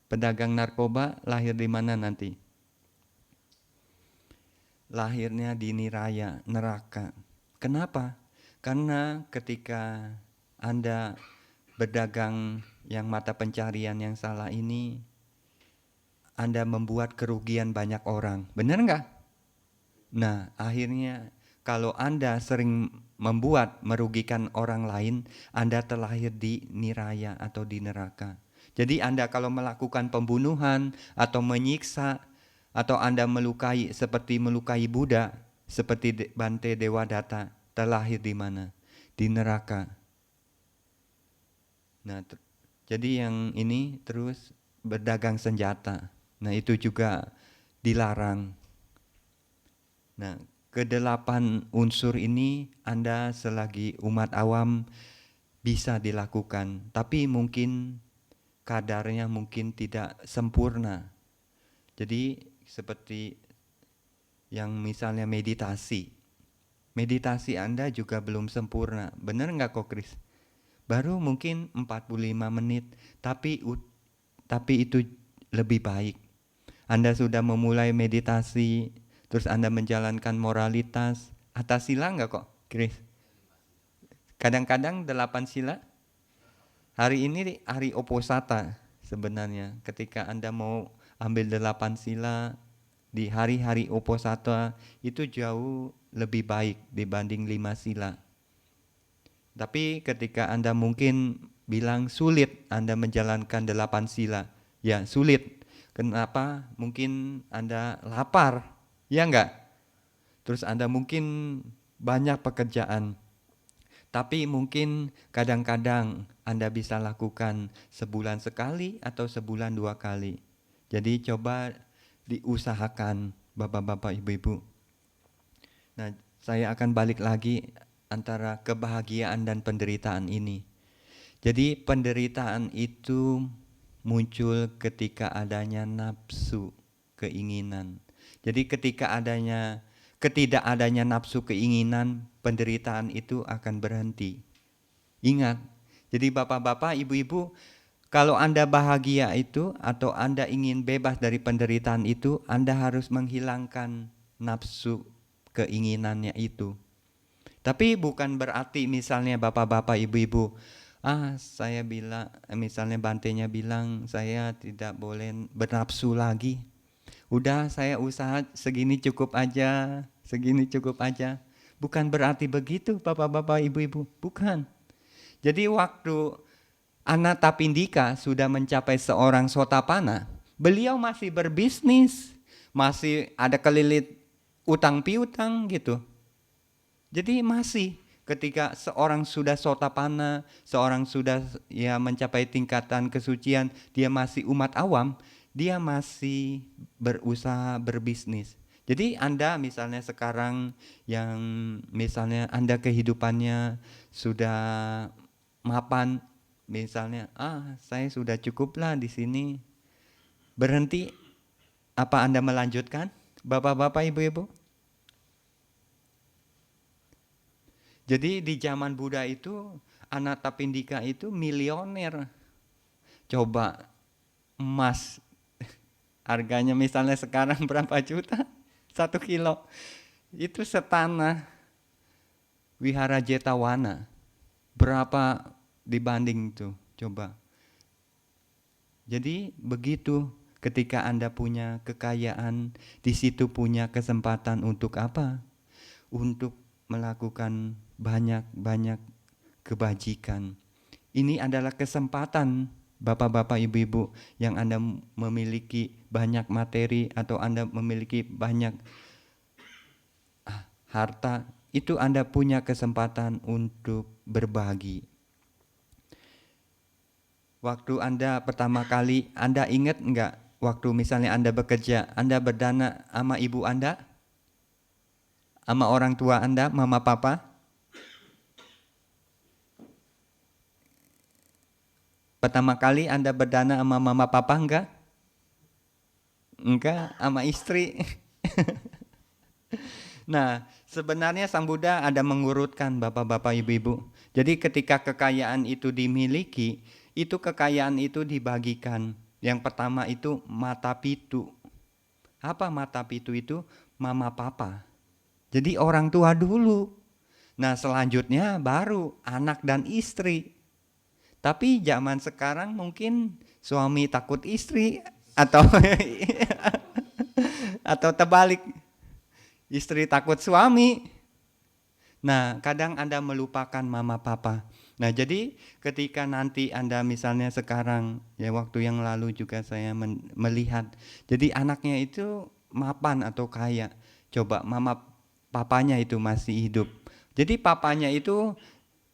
Pedagang narkoba lahir di mana nanti? Lahirnya di niraya, neraka. Kenapa? Karena ketika Anda berdagang yang mata pencarian yang salah ini, Anda membuat kerugian banyak orang. Benar nggak? Nah, akhirnya kalau Anda sering merugikan orang lain, Anda terlahir di niraya atau di neraka. Jadi Anda kalau melakukan pembunuhan atau menyiksa atau Anda seperti melukai Buddha, seperti Bante Dewadatta, terlahir di mana? Di neraka. Nah, jadi yang ini terus berdagang senjata. Nah, itu juga dilarang. Nah, kedelapan unsur ini Anda selagi umat awam bisa dilakukan, tapi mungkin kadarnya mungkin tidak sempurna. Jadi seperti yang misalnya meditasi. Meditasi Anda juga belum sempurna. Benar nggak kok Chris? Baru mungkin 45 menit, tapi itu lebih baik. Anda sudah memulai meditasi, terus Anda menjalankan moralitas, atas sila nggak kok, Chris? Kadang-kadang 8 sila. Hari ini hari Oposata sebenarnya. Ketika Anda mau ambil 8 sila, di hari-hari Uposatha itu jauh lebih baik dibanding 5 sila. Tapi ketika Anda mungkin bilang sulit Anda menjalankan 8 sila, ya sulit. Kenapa? Mungkin Anda lapar, ya enggak? Terus Anda mungkin banyak pekerjaan. Tapi mungkin kadang-kadang Anda bisa lakukan sebulan sekali atau sebulan 2 kali. Jadi coba diusahakan Bapak-bapak, Ibu-ibu. Nah, saya akan balik lagi antara kebahagiaan dan penderitaan ini. Jadi penderitaan itu muncul ketika adanya nafsu, keinginan. Jadi ketika ketidakadanya nafsu keinginan, penderitaan itu akan berhenti. Ingat, jadi bapak-bapak, ibu-ibu, kalau Anda bahagia itu atau Anda ingin bebas dari penderitaan itu, Anda harus menghilangkan nafsu keinginannya itu. Tapi bukan berarti misalnya bapak-bapak, ibu-ibu, saya bilang, misalnya Bantenya bilang, saya tidak boleh bernafsu lagi. Udah saya usaha segini cukup aja, segini cukup aja. Bukan berarti begitu bapak-bapak, ibu-ibu, bukan. Jadi waktu Anathapindika sudah mencapai seorang Sotapana, beliau masih berbisnis, masih ada kelilit utang piutang gitu. Jadi masih ketika seorang sudah Sotapana, seorang sudah ya mencapai tingkatan kesucian, dia masih umat awam, dia masih berusaha berbisnis. Jadi Anda misalnya sekarang yang misalnya Anda kehidupannya sudah mapan, misalnya saya sudah cukuplah di sini, berhenti, apa Anda melanjutkan bapak-bapak, ibu-ibu? Jadi di zaman Buddha itu Anathapindika itu milioner. Coba emas harganya misalnya sekarang berapa juta? 1 kilo. Itu setanah Wihara Jetavana. Berapa dibanding itu? Coba. Jadi begitu, ketika Anda punya kekayaan, di situ punya kesempatan untuk apa? Untuk melakukan banyak-banyak kebajikan. Ini adalah kesempatan Bapak-bapak, Ibu-ibu, yang Anda memiliki banyak materi atau Anda memiliki banyak harta, itu Anda punya kesempatan untuk berbagi. Waktu Anda pertama kali, Anda ingat enggak waktu misalnya Anda bekerja, Anda berdana sama ibu Anda? Sama orang tua Anda, mama papa? Pertama kali Anda berdana sama mama papa enggak? Enggak, sama istri. Nah, sebenarnya Sang Buddha ada mengurutkan bapak-bapak, ibu-ibu. Jadi ketika kekayaan itu dimiliki, itu kekayaan itu dibagikan. Yang pertama itu mata pitu. Apa mata pitu itu? Mama papa. Jadi orang tua dulu. Nah, selanjutnya baru anak dan istri. Tapi zaman sekarang mungkin suami takut istri atau atau terbalik. Istri takut suami. Nah, kadang Anda melupakan mama papa. Nah, jadi ketika nanti Anda misalnya sekarang, ya waktu yang lalu juga saya melihat, jadi anaknya itu mapan atau kaya. Coba mama papanya itu masih hidup. Jadi papanya itu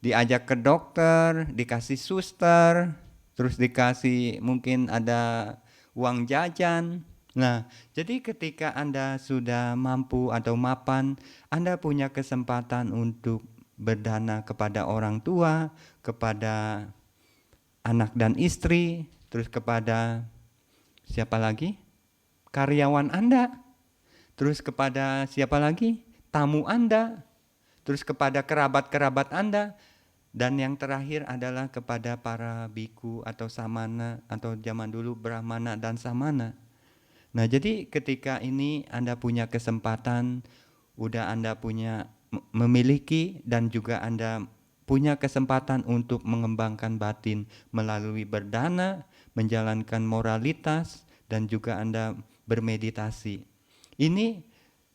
diajak ke dokter, dikasih suster, terus dikasih mungkin ada uang jajan. Nah, jadi ketika Anda sudah mampu atau mapan, Anda punya kesempatan untuk berdana kepada orang tua, kepada anak dan istri, terus kepada siapa lagi? Karyawan Anda. Terus kepada siapa lagi? Tamu Anda. Terus kepada kerabat-kerabat Anda. Dan yang terakhir adalah kepada para biku atau samana atau zaman dulu brahmana dan samana. Nah, jadi ketika ini Anda punya kesempatan, udah Anda punya memiliki dan juga Anda punya kesempatan untuk mengembangkan batin melalui berdana, menjalankan moralitas dan juga Anda bermeditasi. Ini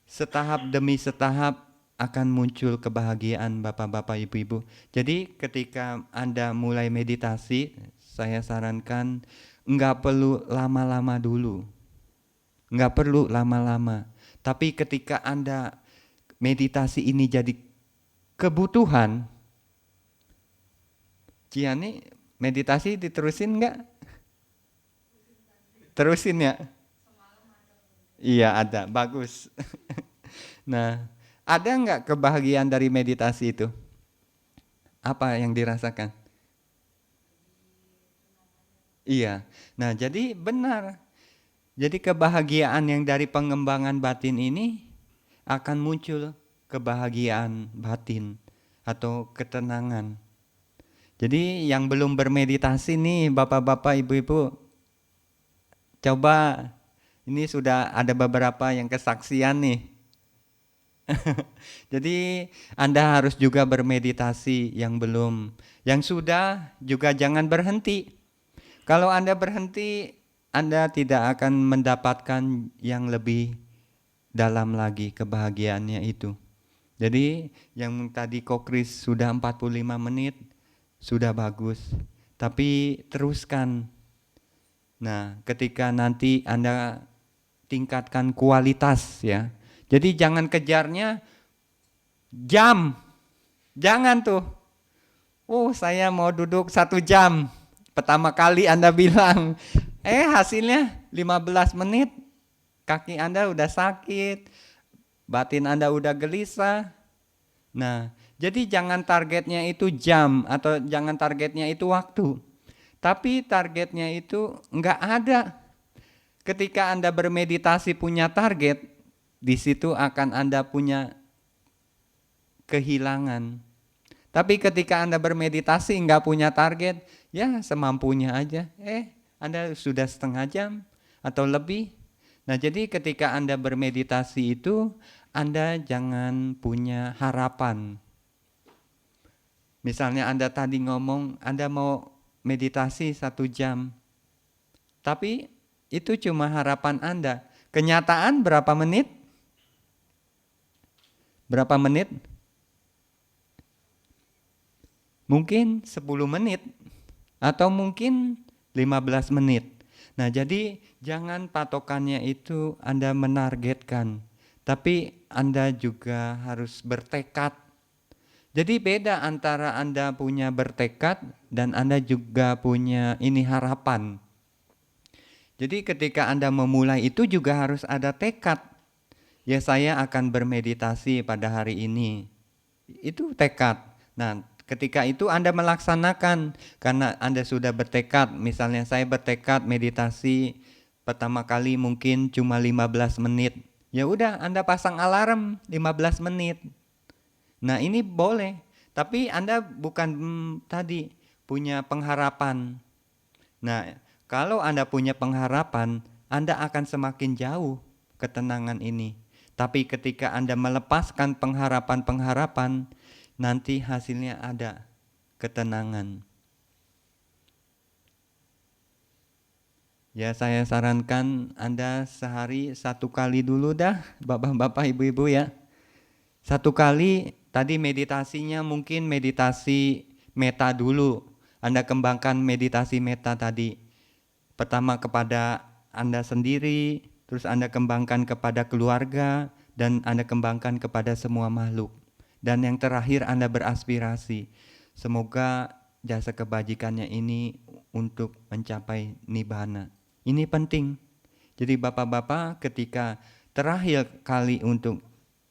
setahap demi setahap akan muncul kebahagiaan Bapak-Bapak, Ibu-Ibu. Jadi ketika Anda mulai meditasi, saya sarankan enggak perlu lama-lama dulu. Enggak perlu lama-lama. Tapi ketika Anda meditasi ini jadi kebutuhan, Ciani meditasi diterusin enggak? Terusin ya? Iya ada, bagus. Nah, ada enggak kebahagiaan dari meditasi itu? Apa yang dirasakan? Iya. Nah, jadi benar. Jadi kebahagiaan yang dari pengembangan batin ini akan muncul kebahagiaan batin atau ketenangan. Jadi yang belum bermeditasi nih Bapak-bapak, Ibu-ibu, coba, ini sudah ada beberapa yang kesaksian nih. Jadi Anda harus juga bermeditasi yang belum. Yang sudah juga jangan berhenti. Kalau Anda berhenti, Anda tidak akan mendapatkan yang lebih dalam lagi kebahagiaannya itu. Jadi yang tadi Kokris sudah 45 menit, sudah bagus. Tapi teruskan. Nah, ketika nanti Anda tingkatkan kualitas ya. Jadi jangan kejarnya jam. Jangan tuh. Saya mau duduk 1 jam. Pertama kali Anda bilang, hasilnya 15 menit. Kaki Anda udah sakit. Batin Anda udah gelisah. Nah, jadi jangan targetnya itu jam atau jangan targetnya itu waktu. Tapi targetnya itu enggak ada. Ketika Anda bermeditasi punya target, di situ akan Anda punya kehilangan. Tapi ketika Anda bermeditasi enggak punya target, ya semampunya aja. Anda sudah setengah jam atau lebih. Nah, jadi ketika Anda bermeditasi itu, Anda jangan punya harapan. Misalnya Anda tadi ngomong, Anda mau meditasi 1 jam. Tapi itu cuma harapan Anda. Kenyataan berapa menit? Berapa menit? Mungkin 10 menit. Atau mungkin 15 menit. Nah, jadi jangan patokannya itu Anda menargetkan. Tapi Anda juga harus bertekad. Jadi beda antara Anda punya bertekad dan Anda juga punya ini harapan. Jadi ketika Anda memulai itu juga harus ada tekad. Ya, saya akan bermeditasi pada hari ini. Itu tekad. Nah, ketika itu Anda melaksanakan karena Anda sudah bertekad. Misalnya saya bertekad meditasi pertama kali mungkin cuma 15 menit. Ya udah, Anda pasang alarm 15 menit. Nah, ini boleh. Tapi Anda bukan tadi punya pengharapan. Nah, kalau Anda punya pengharapan, Anda akan semakin jauh ketenangan ini. Tapi ketika Anda melepaskan pengharapan-pengharapan, nanti hasilnya ada ketenangan. Ya, saya sarankan Anda sehari 1 kali dulu dah, Bapak-bapak, Ibu-ibu ya. 1 kali, tadi meditasinya mungkin meditasi meta dulu. Anda kembangkan meditasi meta tadi. Pertama kepada Anda sendiri, terus Anda kembangkan kepada keluarga, dan Anda kembangkan kepada semua makhluk. Dan yang terakhir Anda beraspirasi, semoga jasa kebajikannya ini untuk mencapai nibbana. Ini penting. Jadi Bapak-bapak ketika terakhir kali untuk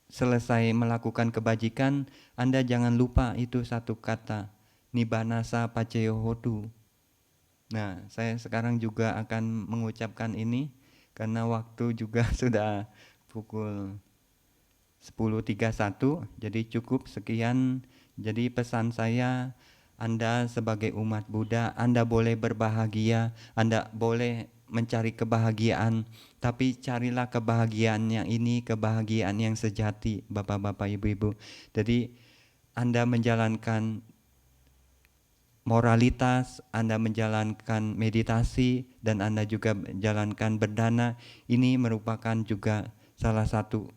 selesai melakukan kebajikan, Anda jangan lupa itu satu kata, Nibbanasa Paccaya Hotu. Nah, saya sekarang juga akan mengucapkan ini karena waktu juga sudah pukul 10.31, jadi cukup sekian. Jadi pesan saya, Anda sebagai umat Buddha, Anda boleh berbahagia, Anda boleh mencari kebahagiaan, tapi carilah kebahagiaannya ini kebahagiaan yang sejati, Bapak-bapak, Ibu-ibu. Jadi Anda menjalankan moralitas, Anda menjalankan meditasi, dan Anda juga menjalankan berdana, ini merupakan juga salah satu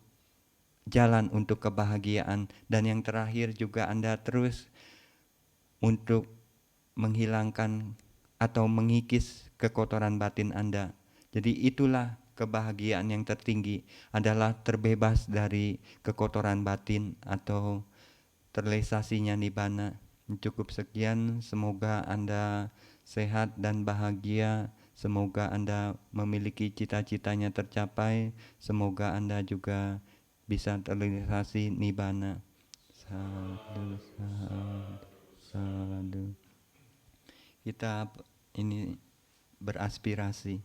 jalan untuk kebahagiaan. Dan yang terakhir juga Anda terus untuk menghilangkan atau mengikis kekotoran batin Anda. Jadi itulah kebahagiaan yang tertinggi, adalah terbebas dari kekotoran batin atau terrealisasinya nibbana. Cukup sekian, semoga Anda sehat dan bahagia. Semoga Anda memiliki cita-citanya tercapai. Semoga Anda juga bisa terrealisasi nibbana. Sadu, sadu, sadu. Kita ini beraspirasi.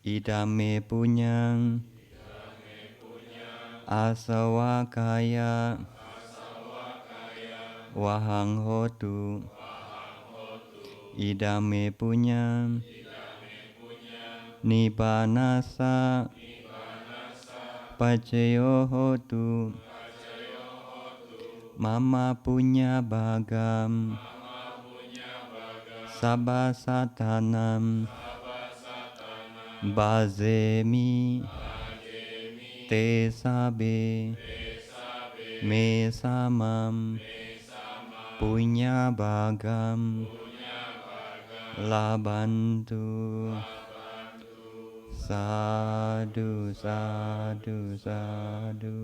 Idame punyang asawakaya wahang hotu. Idame punyang nibbanasa pacayo hotu. Mama punya bagam sabasatanam bazemi te sabe me samam punya bagam labantu. Sadu, sadu, sadu.